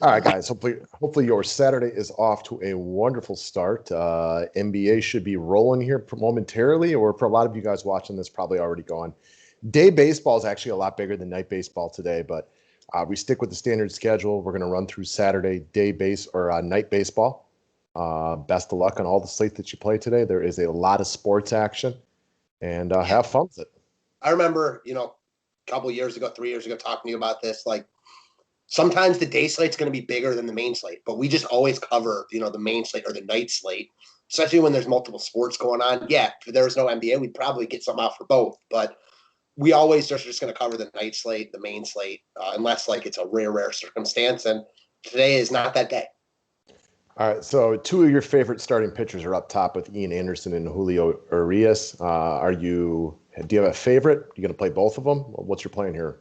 All right, guys. Hopefully your Saturday is off to a wonderful start. NBA should be rolling here momentarily, or for a lot of you guys watching this, probably already gone. Day baseball is actually a lot bigger than night baseball today, but we stick with the standard schedule. We're going to run through Saturday night baseball. Best of luck on all the slate that you play today. There is a lot of sports action, and have fun with it. I remember, a couple years ago, 3 years ago, talking to you about this. Like, sometimes the day slate's going to be bigger than the main slate, but we just always cover, the main slate or the night slate, especially when there's multiple sports going on. Yeah, if there was no NBA, we'd probably get something out for both, but we always just going to cover the night slate, the main slate, unless like it's a rare circumstance. And today is not that day. All right, so two of your favorite starting pitchers are up top with Ian Anderson and Julio Urias. Do you have a favorite? You going to play both of them? What's your plan here?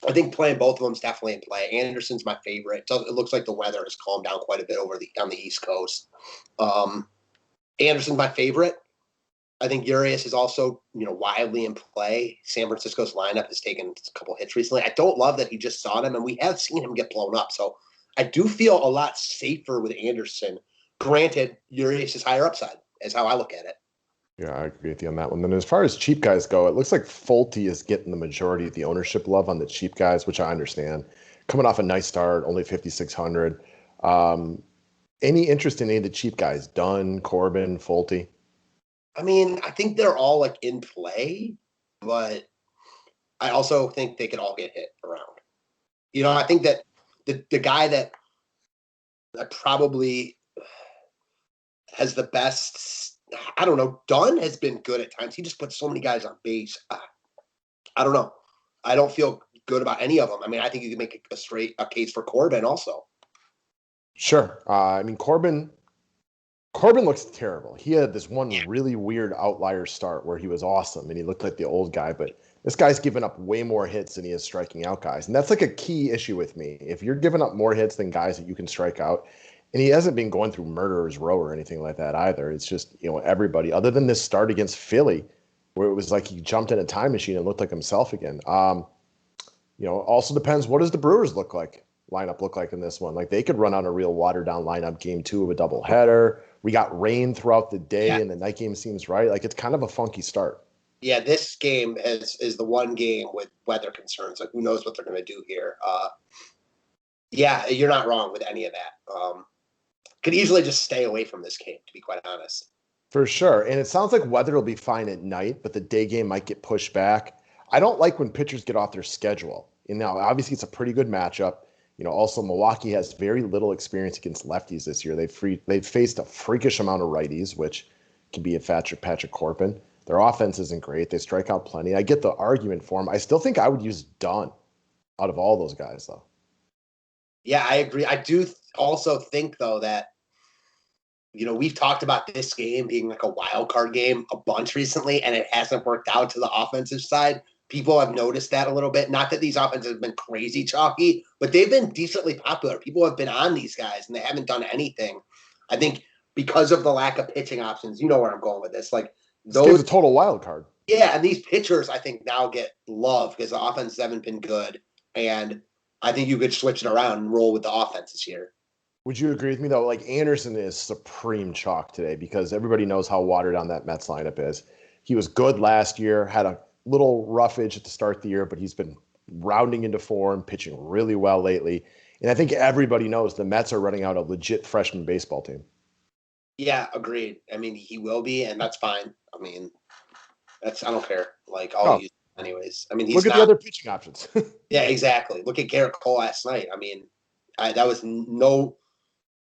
I think playing both of them is definitely in play. Anderson's my favorite. It looks like the weather has calmed down quite a bit on the East Coast. Anderson's my favorite. I think Urias is also, wildly in play. San Francisco's lineup has taken a couple hits recently. I don't love that he just saw them, and we have seen him get blown up. So I do feel a lot safer with Anderson. Granted, Urias is higher upside, is how I look at it. Yeah, I agree with you on that one. Then as far as cheap guys go, it looks like Fulte is getting the majority of the ownership love on the cheap guys, which I understand. Coming off a nice start, only 5,600. Any interest in any of the cheap guys? Dunn, Corbin, Fulte? I mean, I think they're all like in play, but I also think they could all get hit around. I think that the guy that probably has the best, I don't know, Dunn has been good at times. He just puts so many guys on base. I don't know. I don't feel good about any of them. I mean, I think you can make a case for Corbin also. Sure. Corbin looks terrible. He had this one really weird outlier start where he was awesome and he looked like the old guy, but this guy's given up way more hits than he is striking out guys. And that's like a key issue with me. If you're giving up more hits than guys that you can strike out, and he hasn't been going through murderer's row or anything like that either. It's just, everybody, other than this start against Philly, where it was like he jumped in a time machine and looked like himself again. Also depends, what does the Brewers lineup look like in this one? Like, they could run on a real watered down lineup game 2 of a doubleheader. We got rain throughout the day, and the night game seems right. Like, it's kind of a funky start. Yeah, this game is the one game with weather concerns. Like, who knows what they're going to do here? Yeah, you're not wrong with any of that. Could easily just stay away from this game, to be quite honest. For sure. And it sounds like weather will be fine at night, but the day game might get pushed back. I don't like when pitchers get off their schedule. And now, obviously, it's a pretty good matchup. Also, Milwaukee has very little experience against lefties this year. They've faced a freakish amount of righties, which can be a Patrick Corbin. Their offense isn't great. They strike out plenty. I get the argument for them. I still think I would use Dunn out of all those guys, though. Yeah, I agree. I do also think, though, that we've talked about this game being like a wild card game a bunch recently, and it hasn't worked out to the offensive side. People have noticed that a little bit. Not that these offenses have been crazy chalky, but they've been decently popular. People have been on these guys, and they haven't done anything. I think because of the lack of pitching options, you know where I'm going with this. Like, this game's a total wild card. Yeah, and these pitchers, I think, now get love because the offenses haven't been good, and I think you could switch it around and roll with the offenses here. Would you agree with me, though? Like, Anderson is supreme chalk today because everybody knows how watered down that Mets lineup is. He was good last year, had a little roughage at the start of the year, but he's been rounding into form, pitching really well lately. And I think everybody knows the Mets are running out a legit freshman baseball team. Yeah, agreed. I mean, he will be, and that's fine. I mean, I don't care. Like, I'll use him anyways. I mean, look at the other pitching options. Yeah, exactly. Look at Garrett Cole last night. I mean, that was no...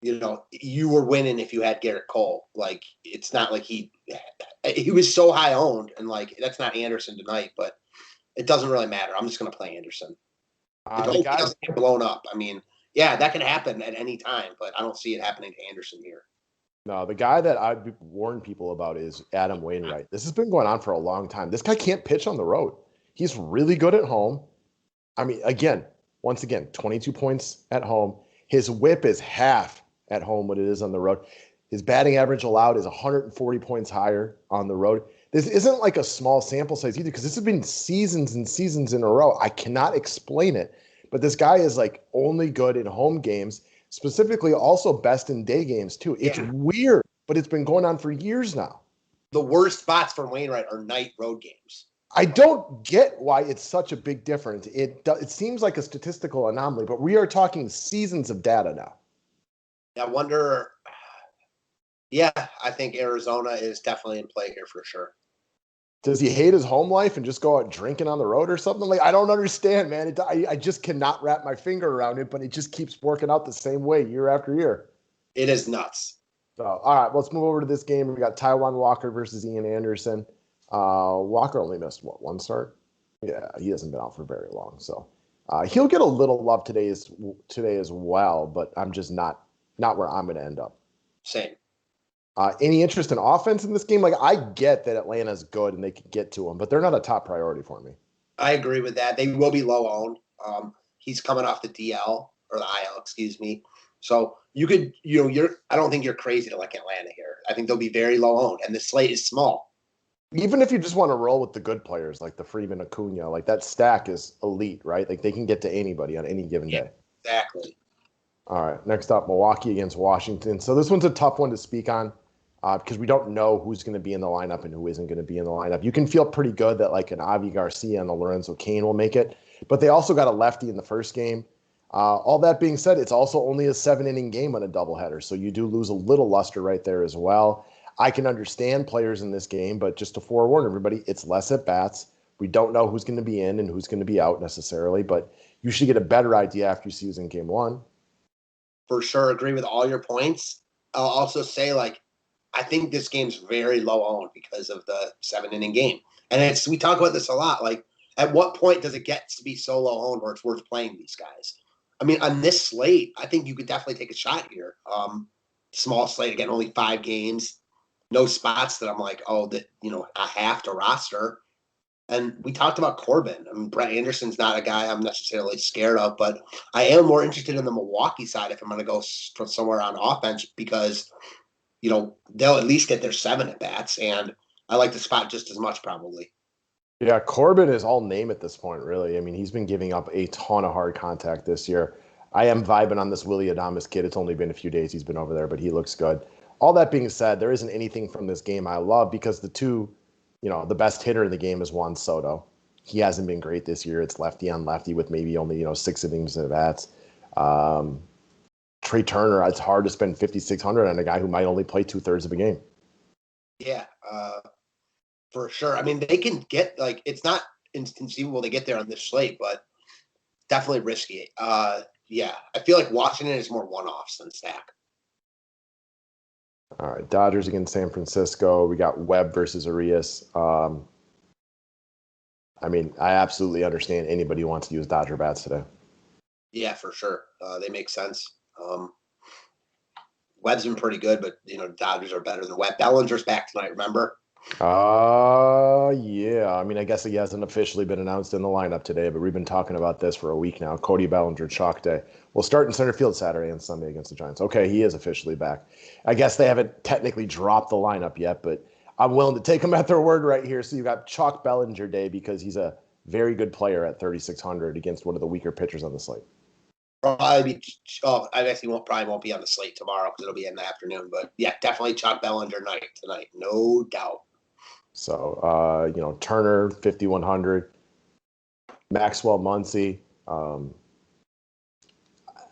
you were winning if you had Garrett Cole. Like, it's not like he was so high owned, and like, that's not Anderson tonight, but it doesn't really matter. I'm just going to play Anderson. He doesn't get blown up. I mean, yeah, that can happen at any time, but I don't see it happening to Anderson here. No, the guy that I'd warn people about is Adam Wainwright. This has been going on for a long time. This guy can't pitch on the road. He's really good at home. I mean, once again, 22 points at home. His whip is half at home what it is on the road. His batting average allowed is 140 points higher on the road. This isn't like a small sample size either because this has been seasons and seasons in a row. I cannot explain it, but this guy is like only good in home games. specifically also best in day games too. It's weird, but it's been going on for years now. The worst spots for Wainwright are night road games. I don't get why it's such a big difference. It seems like a statistical anomaly, but we are talking seasons of data now. I wonder. Yeah, I think Arizona is definitely in play here for sure. Does he hate his home life and just go out drinking on the road or something? Like, I don't understand, man. I just cannot wrap my finger around it, but it just keeps working out the same way year after year. It is nuts. So, all right, let's move over to this game. We got Taiwan Walker versus Ian Anderson. Walker only missed, one start? Yeah, he hasn't been out for very long. So he'll get a little love today as well, but I'm just not where I'm going to end up. Same. Any interest in offense in this game? Like, I get that Atlanta's good and they can get to him, but they're not a top priority for me. I agree with that. They will be low owned. He's coming off the DL or the IL, excuse me. So you could, I don't think you're crazy to like Atlanta here. I think they'll be very low owned, and the slate is small. Even if you just want to roll with the good players like the Freeman Acuna, like that stack is elite, right? Like they can get to anybody on any given day. Exactly. All right, next up, Milwaukee against Washington. So this one's a tough one to speak on. Because we don't know who's going to be in the lineup and who isn't going to be in the lineup. You can feel pretty good that like an Avi Garcia and a Lorenzo Cain will make it, but they also got a lefty in the first game. All that being said, it's also only a 7-inning game on a doubleheader, so you do lose a little luster right there as well. I can understand players in this game, but just to forewarn everybody, it's less at bats. We don't know who's going to be in and who's going to be out necessarily, but you should get a better idea after you see who's in game one. For sure, agree with all your points. I'll also say, like, I think this game's very low owned because of the 7-inning game. And we talk about this a lot. Like, at what point does it get to be so low owned where it's worth playing these guys? I mean, on this slate, I think you could definitely take a shot here. Small slate, again, only 5 games, no spots that I'm like, I have to roster. And we talked about Corbin. I mean, Brett Anderson's not a guy I'm necessarily scared of, but I am more interested in the Milwaukee side if I'm going to go from somewhere on offense because – they'll at least get their 7 at bats, and I like the spot just as much probably. Yeah, Corbin is all name at this point, really. I mean, he's been giving up a ton of hard contact this year. I am vibing on this Willy Adames kid. It's only been a few days he's been over there, but he looks good. All that being said, there isn't anything from this game I love because the best hitter in the game is Juan Soto. He hasn't been great this year. It's lefty on lefty with maybe only, 6 innings at bats. Trey Turner, it's hard to spend $5,600 on a guy who might only play 2/3 of a game. Yeah, for sure. I mean, they can get it's not inconceivable to get there on this slate, but definitely risky. Yeah, I feel like Washington is more one-offs than stack. All right, Dodgers against San Francisco. We got Webb versus Arias. I mean, I absolutely understand anybody who wants to use Dodger bats today. Yeah, for sure. They make sense. Webb's been pretty good, but Dodgers are better than Webb. Bellinger's back tonight, remember? Yeah. I mean, I guess he hasn't officially been announced in the lineup today, but we've been talking about this for a week now. Cody Ballinger chalk day. We'll start in center field Saturday and Sunday against the Giants. Okay, he is officially back. I guess they haven't technically dropped the lineup yet, but I'm willing to take them at their word right here. So you got chalk Bellinger day because he's a very good player at 3,600 against one of the weaker pitchers on the slate. I guess he probably won't be on the slate tomorrow because it'll be in the afternoon. But yeah, definitely chalk Bellinger tonight, no doubt. So Turner 5,100, Maxwell Muncy.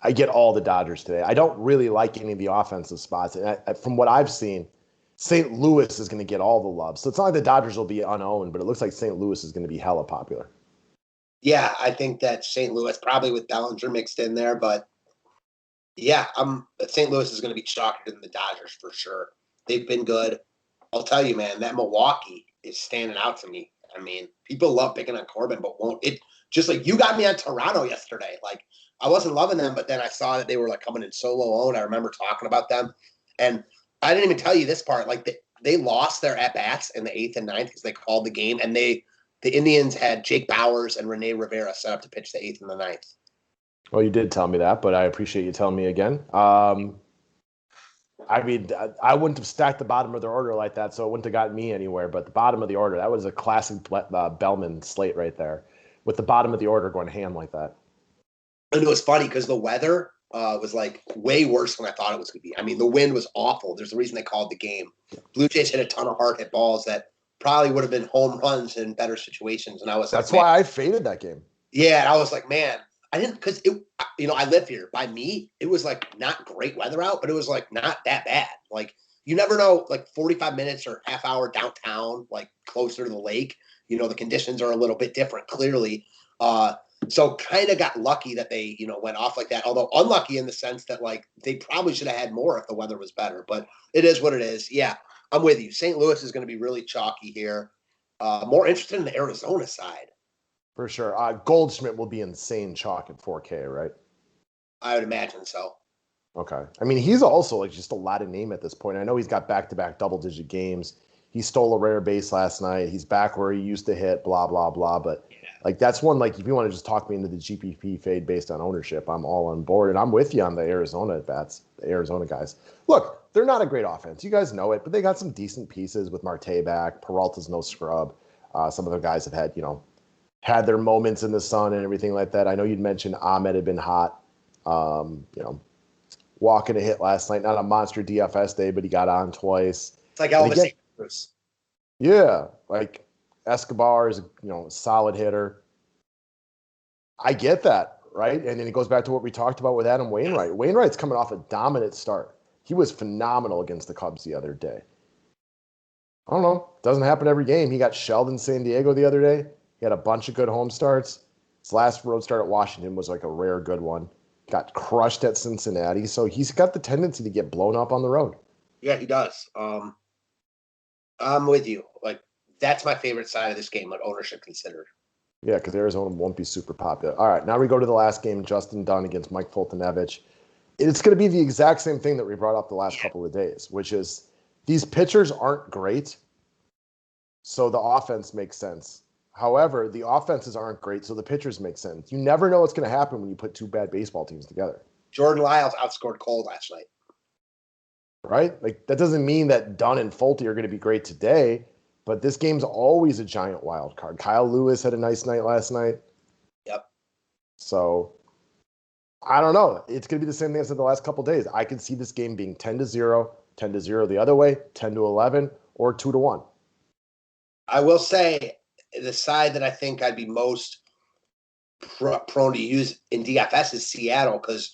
I get all the Dodgers today. I don't really like any of the offensive spots, and from what I've seen, St. Louis is going to get all the love. So it's not like the Dodgers will be unowned, but it looks like St. Louis is going to be hella popular. Yeah, I think that St. Louis, probably with Bellinger mixed in there, but yeah, St. Louis is going to be chalkier than the Dodgers for sure. They've been good. I'll tell you, man, that Milwaukee is standing out to me. I mean, people love picking on Corbin, but won't it? Just like you got me on Toronto yesterday. Like I wasn't loving them, but then I saw that they were like coming in so low owned. I remember talking about them, and I didn't even tell you this part. Like they lost their at bats in the 8th and 9th because they called the game, and the Indians had Jake Bauers and Rene Rivera set up to pitch the 8th and the 9th. Well, you did tell me that, but I appreciate you telling me again. I mean, I wouldn't have stacked the bottom of their order like that, so it wouldn't have gotten me anywhere. But the bottom of the order, that was a classic Bellman slate right there, with the bottom of the order going ham like that. And it was funny because the weather was like way worse than I thought it was going to be. I mean, the wind was awful. There's a reason they called the game. Blue Jays hit a ton of hard hit balls that probably would have been home runs in better situations. And I was That's like, why I faded that game. yeah, and I was like, man, I didn't, because I live here. By me, it was like not great weather out, but it was like not that bad. Like you never know, like 45 minutes or half hour downtown, like closer to the lake, the conditions are a little bit different, clearly. So kind of got lucky that they, went off like that. Although unlucky in the sense that like they probably should have had more if the weather was better. But it is what it is. Yeah, I'm with you. St. Louis is going to be really chalky here. More interested in the Arizona side. For sure. Goldschmidt will be insane chalk at 4K, right? I would imagine so. Okay. I mean, he's also like just a lot of name at this point. I know he's got back-to-back double-digit games. He stole a rare base last night. He's back where he used to hit, blah, blah, blah. But like that's one, like if you want to just talk me into the GPP fade based on ownership, I'm all on board. And I'm with you on the Arizona at-bats, the Arizona guys. Look, they're not a great offense. You guys know it, but they got some decent pieces with Marte back. Peralta's no scrub. Some of the guys have had their moments in the sun and everything like that. I know you'd mentioned Ahmed had been hot. Walking a hit last night, not a monster DFS day, but he got on twice. It's like Elvis Andrus. Yeah, like Escobar is a solid hitter. I get that, right? And then it goes back to what we talked about with Adam Wainwright. Wainwright's coming off a dominant start. He was phenomenal against the Cubs the other day. I don't know. Doesn't happen every game. He got shelled in San Diego the other day. He had a bunch of good home starts. His last road start at Washington was like a rare good one. Got crushed at Cincinnati. So he's got the tendency to get blown up on the road. Yeah, he does. I'm with you. Like, that's my favorite side of this game, like ownership considered. Yeah, because Arizona won't be super popular. All right, now we go to the last game, Justin Dunn against Mike Foltynewicz. It's going to be the exact same thing that we brought up the last couple of days, which is these pitchers aren't great, so the offense makes sense. However, the offenses aren't great, so the pitchers make sense. You never know what's going to happen when you put two bad baseball teams together. Jordan Lyles outscored Cole last night. Right? Like, that doesn't mean that Dunn and Folty are going to be great today, but this game's always a giant wild card. Kyle Lewis had a nice night last night. Yep. So, I don't know. It's going to be the same thing I said the last couple of days. I can see this game being 10-0, 10-0 the other way, 10-11, or 2-1. I will say the side that I think I'd be most prone to use in DFS is Seattle, because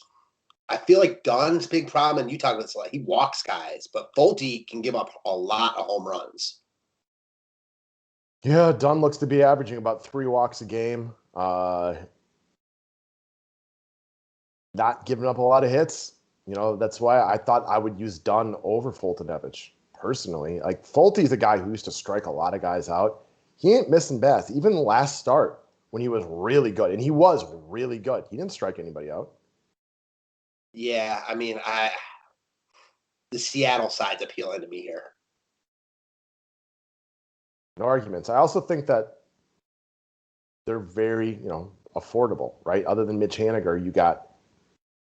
I feel like Dunn's big problem, and you talk about this a lot, he walks guys, but Folty can give up a lot of home runs. Yeah, Dunn looks to be averaging about 3 walks a game. Not giving up a lot of hits. That's why I thought I would use Dunn over Foltynewicz personally. Like, Folty's a guy who used to strike a lot of guys out. He ain't missing bats. Even last start when he was really good, and he was really good, he didn't strike anybody out. Yeah, I mean, the Seattle side's appealing to me here. No arguments. I also think that they're very, affordable, right? Other than Mitch Haniger, you got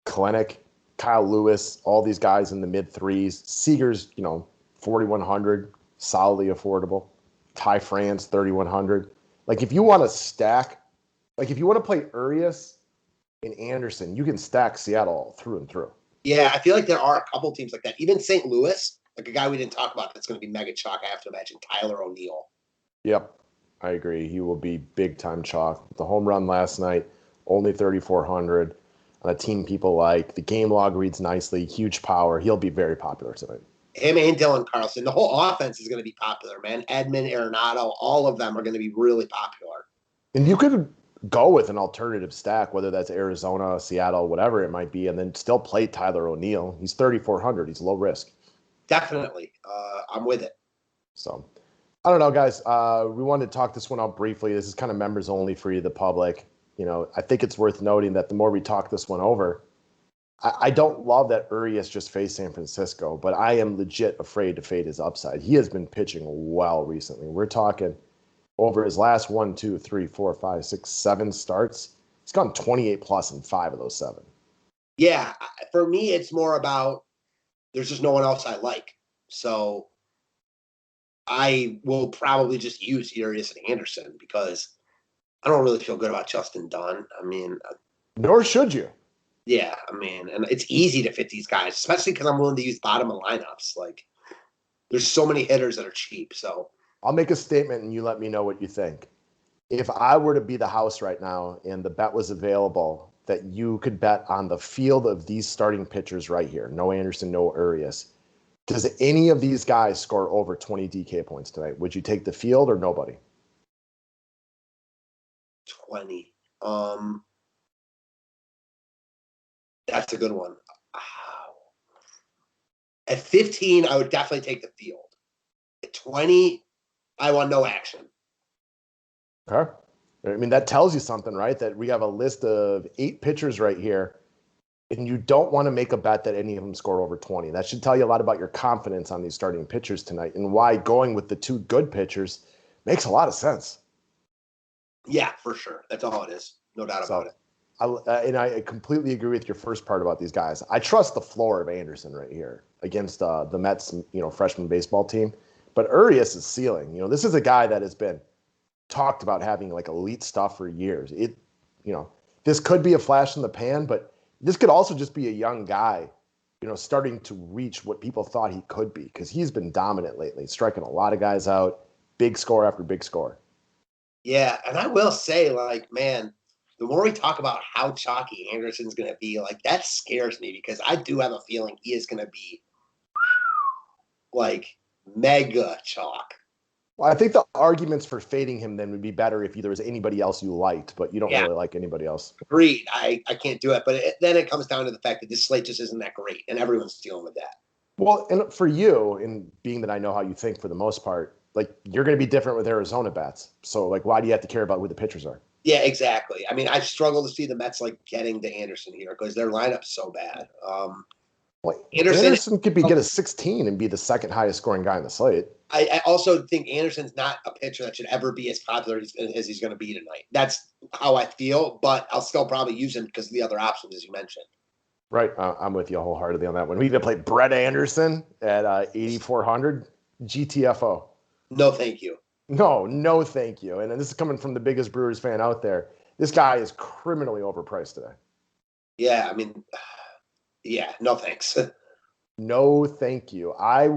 Kalenic, Kyle Lewis, all these guys in the mid threes. Seager's, 4,100, solidly affordable. Ty France, 3,100. Like, if you want to stack, like if you want to play Urias and Anderson, you can stack Seattle through and through. Yeah, I feel like there are a couple teams like that. Even St. Louis, like a guy we didn't talk about that's going to be mega chalk, I have to imagine, Tyler O'Neill. Yep, I agree. He will be big-time chalk. The home run last night, only 3,400 on a team people like. The game log reads nicely, huge power. He'll be very popular tonight. Him and Dylan Carlson. The whole offense is going to be popular, man. Edmund, Arenado, all of them are going to be really popular. And you could go with an alternative stack, whether that's Arizona, Seattle, whatever it might be, and then still play Tyler O'Neill. He's 3,400. He's low risk. Definitely. I'm with it. So, I don't know, guys. We wanted to talk this one out briefly. This is kind of members only for you, the public. I think it's worth noting that the more we talk this one over, I don't love that Urias just faced San Francisco, but I am legit afraid to fade his upside. He has been pitching well recently. We're talking over his last 1, 2, 3, 4, 5, 6, 7 starts. He's gone 28 plus in 5 of those 7. Yeah, for me, it's more about there's just no one else I like. So I will probably just use Urias and Anderson because I don't really feel good about Justin Dunn. I mean, nor should you. Yeah, I mean, and it's easy to fit these guys, especially because I'm willing to use bottom of lineups. Like, there's so many hitters that are cheap. So I'll make a statement and you let me know what you think. If I were to be the house right now and the bet was available that you could bet on the field of these starting pitchers right here, no Anderson, no Urias, does any of these guys score over 20 DK points tonight? Would you take the field or nobody? 20. That's a good one. At 15, I would definitely take the field. At 20, I want no action. Okay. I mean, that tells you something, right? That we have a list of 8 pitchers right here, and you don't want to make a bet that any of them score over 20. That should tell you a lot about your confidence on these starting pitchers tonight and why going with the 2 good pitchers makes a lot of sense. Yeah, for sure. That's all it is. No doubt about it. I completely agree with your first part about these guys. I trust the floor of Anderson right here against the Mets, freshman baseball team. But Urias' ceiling, this is a guy that has been talked about having like elite stuff for years. This could be a flash in the pan, but this could also just be a young guy, starting to reach what people thought he could be because he's been dominant lately, striking a lot of guys out, big score after big score. Yeah, and I will say, like, man, the more we talk about how chalky Anderson's going to be, like, that scares me because I do have a feeling he is going to be, like, mega chalk. Well, I think the arguments for fading him then would be better if there was anybody else you liked, but you don't really like anybody else. Agreed. I can't do it. But then it comes down to the fact that this slate just isn't that great, and everyone's dealing with that. Well, and for you, and being that I know how you think for the most part, like you're going to be different with Arizona bats. So, like, why do you have to care about who the pitchers are? Yeah, exactly. I mean, I struggle to see the Mets like getting to Anderson here because their lineup's so bad. Well, Anderson could get a 16 and be the second highest scoring guy on the slate. I also think Anderson's not a pitcher that should ever be as popular as he's going to be tonight. That's how I feel, but I'll still probably use him because of the other options, as you mentioned. Right. I'm with you wholeheartedly on that one. We need to play Brett Anderson at 8,400 GTFO. No, thank you. No, thank you. And this is coming from the biggest Brewers fan out there. This guy is criminally overpriced today. Yeah, I mean, yeah, no thanks. No, thank you. I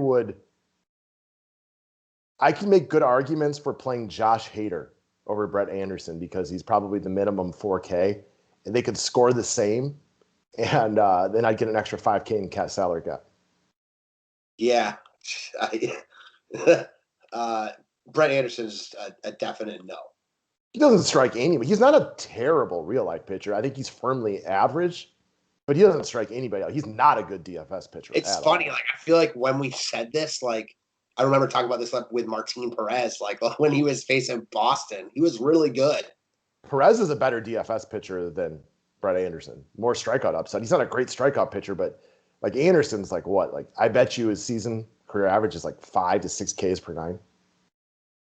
can make good arguments for playing Josh Hader over Brett Anderson because he's probably the minimum 4K, and they could score the same, and then I'd get an extra 5K in cat salary cap. Yeah. Brett Anderson's a definite no. He doesn't strike anybody. He's not a terrible real-life pitcher. I think he's firmly average, but he doesn't strike anybody. He's not a good DFS pitcher. It's funny. Like, I feel like when we said this, like, I remember talking about this with Martin Perez, like when he was facing Boston, he was really good. Perez is a better DFS pitcher than Brett Anderson. More strikeout upside. He's not a great strikeout pitcher, but like Anderson's like what? Like I bet you his season career average is like 5 to 6 Ks per 9.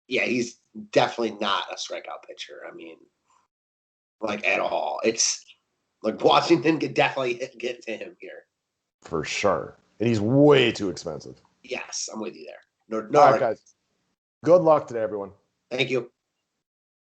Yeah, he's definitely not a strikeout pitcher. I mean, like at all. It's like Washington could definitely get to him here. For sure. And he's way too expensive. Yes, I'm with you there. No, all right, guys. Good luck today, everyone. Thank you.